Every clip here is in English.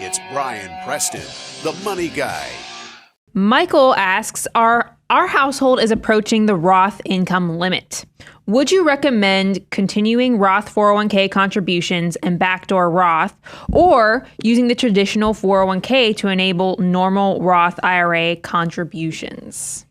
It's Brian Preston, the Money Guy. Michael asks, our household is approaching the Roth income limit. Would you recommend continuing Roth 401k contributions and backdoor Roth, or using the traditional 401k to enable normal Roth IRA contributions?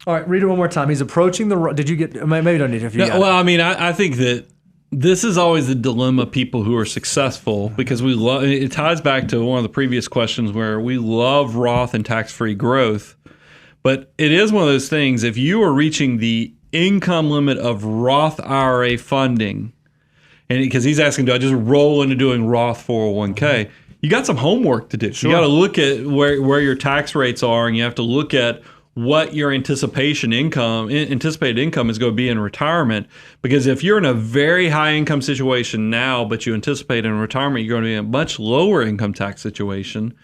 All right, read it one more time. He's approaching the... Did you get... Maybe you don't need it if you got it. Well, I mean, I think that this is always the dilemma of people who are successful, because we love... It ties back to one of the previous questions where we love Roth and tax-free growth. But it is one of those things, if you are reaching the income limit of Roth IRA funding, and because he's asking, do I just roll into doing Roth 401k? You got some homework to do. Sure. You got to look at where your tax rates are, and you have to look at what your anticipated income is going to be in retirement. Because if you're in a very high income situation now, but you anticipate in retirement you're going to be in a much lower income tax situation,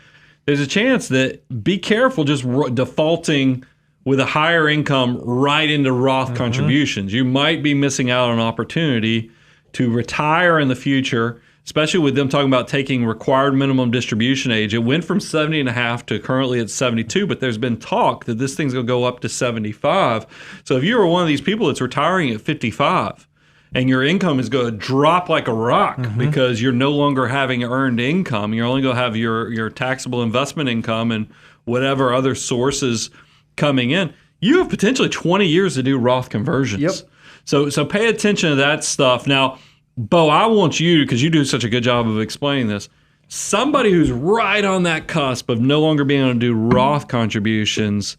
there's a chance that be careful just defaulting with a higher income right into Roth contributions. You might be missing out on an opportunity to retire in the future, especially with them talking about taking required minimum distribution age. It went from 70 and a half to currently at 72, but there's been talk that this thing's going to go up to 75. So if you were one of these people that's retiring at 55 and your income is going to drop like a rock because you're no longer having earned income, you're only going to have your taxable investment income and whatever other sources coming in, you have potentially 20 years to do Roth conversions. Yep. So pay attention to that stuff. Now, Bo, I want you, because you do such a good job of explaining this, somebody who's right on that cusp of no longer being able to do Roth contributions,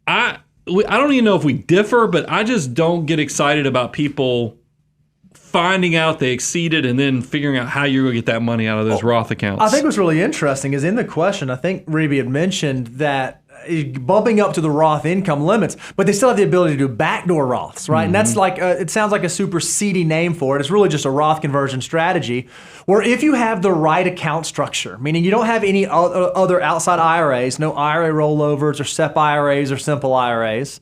I don't even know if we differ, but I just don't get excited about people finding out they exceeded and then figuring out how you're going to get that money out of those Roth accounts. I think what's really interesting is in the question, I think Reby had mentioned that bumping up to the Roth income limits, but they still have the ability to do backdoor Roths, right? And that's like, it sounds like a super seedy name for it. It's really just a Roth conversion strategy where if you have the right account structure, meaning you don't have any other outside IRAs, no IRA rollovers or SEP IRAs or simple IRAs,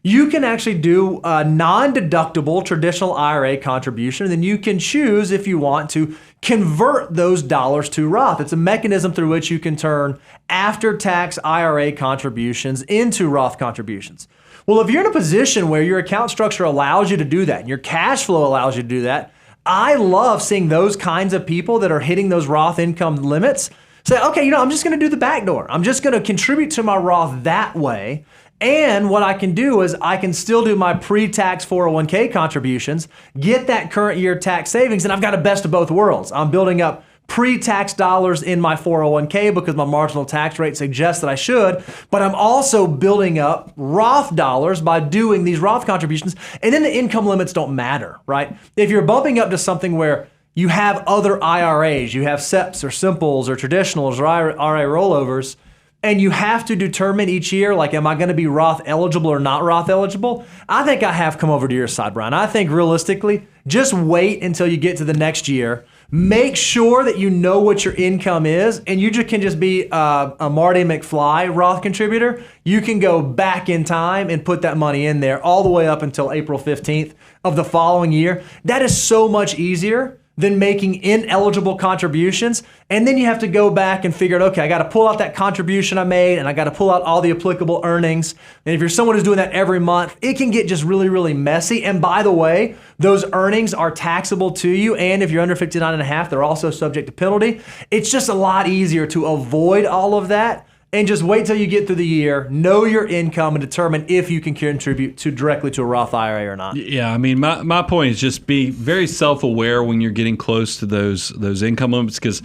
you can actually do a non-deductible traditional IRA contribution, and then you can choose if you want to convert those dollars to Roth. It's a mechanism through which you can turn after-tax IRA contributions into Roth contributions. Well, if you're in a position where your account structure allows you to do that, and your cash flow allows you to do that, I love seeing those kinds of people that are hitting those Roth income limits say, okay, I'm just going to do the backdoor. I'm just going to contribute to my Roth that way. And what I can do is I can still do my pre-tax 401k contributions, get that current year tax savings, and I've got a best of both worlds. I'm building up pre-tax dollars in my 401k because my marginal tax rate suggests that I should, but I'm also building up Roth dollars by doing these Roth contributions, and then the income limits don't matter, right? If you're bumping up to something where you have other IRAs, you have SEPs or simples or traditionals or IRA rollovers, and you have to determine each year, like, am I going to be Roth eligible or not Roth eligible? I think I have come over to your side, Brian. I think realistically, just wait until you get to the next year. Make sure that you know what your income is, and you can just be a Marty McFly Roth contributor. You can go back in time and put that money in there all the way up until April 15th of the following year. That is so much easier than making ineligible contributions. And then you have to go back and figure out, okay, I got to pull out that contribution I made and I got to pull out all the applicable earnings. And if you're someone who's doing that every month, it can get just really, really messy. And by the way, those earnings are taxable to you. And if you're under 59 and a half, they're also subject to penalty. It's just a lot easier to avoid all of that and just wait till you get through the year, know your income, and determine if you can contribute directly to a Roth IRA or not. Yeah, I mean, my point is just be very self-aware when you're getting close to those income limits, because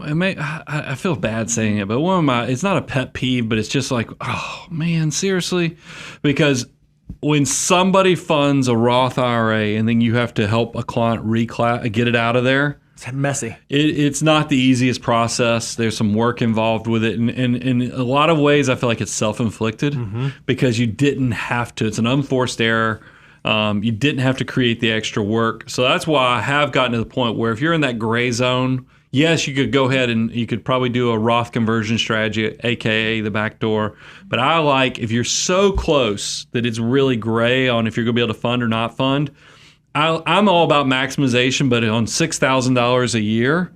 I feel bad saying it, but it's not a pet peeve, but it's just like, oh man, seriously? Because when somebody funds a Roth IRA and then you have to help a client get it out of there, it's messy. It's not the easiest process. There's some work involved with it. And in a lot of ways, I feel like it's self-inflicted because you didn't have to. It's an unforced error. You didn't have to create the extra work. So that's why I have gotten to the point where if you're in that gray zone, yes, you could go ahead and you could probably do a Roth conversion strategy, AKA the back door. But I like, if you're so close that it's really gray on if you're going to be able to fund or not fund, I'm all about maximization, but on $6,000 a year,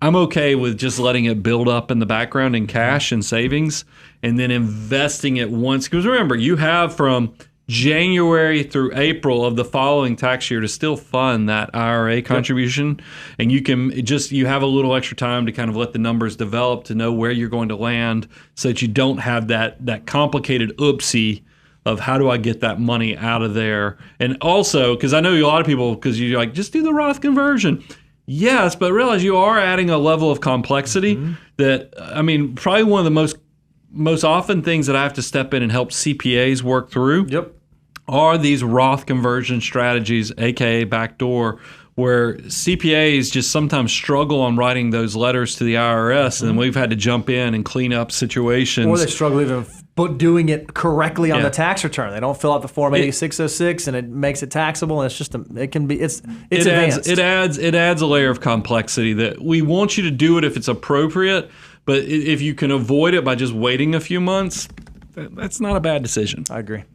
I'm okay with just letting it build up in the background in cash and savings and then investing it once. Because remember, you have from January through April of the following tax year to still fund that IRA contribution. And you have a little extra time to kind of let the numbers develop to know where you're going to land so that you don't have that complicated oopsie of how do I get that money out of there. And also, because I know a lot of people, because you're like, just do the Roth conversion. Yes, but realize you are adding a level of complexity that, I mean, probably one of the most often things that I have to step in and help CPAs work through are these Roth conversion strategies, aka backdoor, where CPAs just sometimes struggle on writing those letters to the IRS, and we've had to jump in and clean up situations. Or they struggle even doing it correctly on the tax return. They don't fill out the Form 8606, and it makes it taxable, and it's just it's advanced. It adds a layer of complexity that we want you to do it if it's appropriate, but if you can avoid it by just waiting a few months, that's not a bad decision. I agree.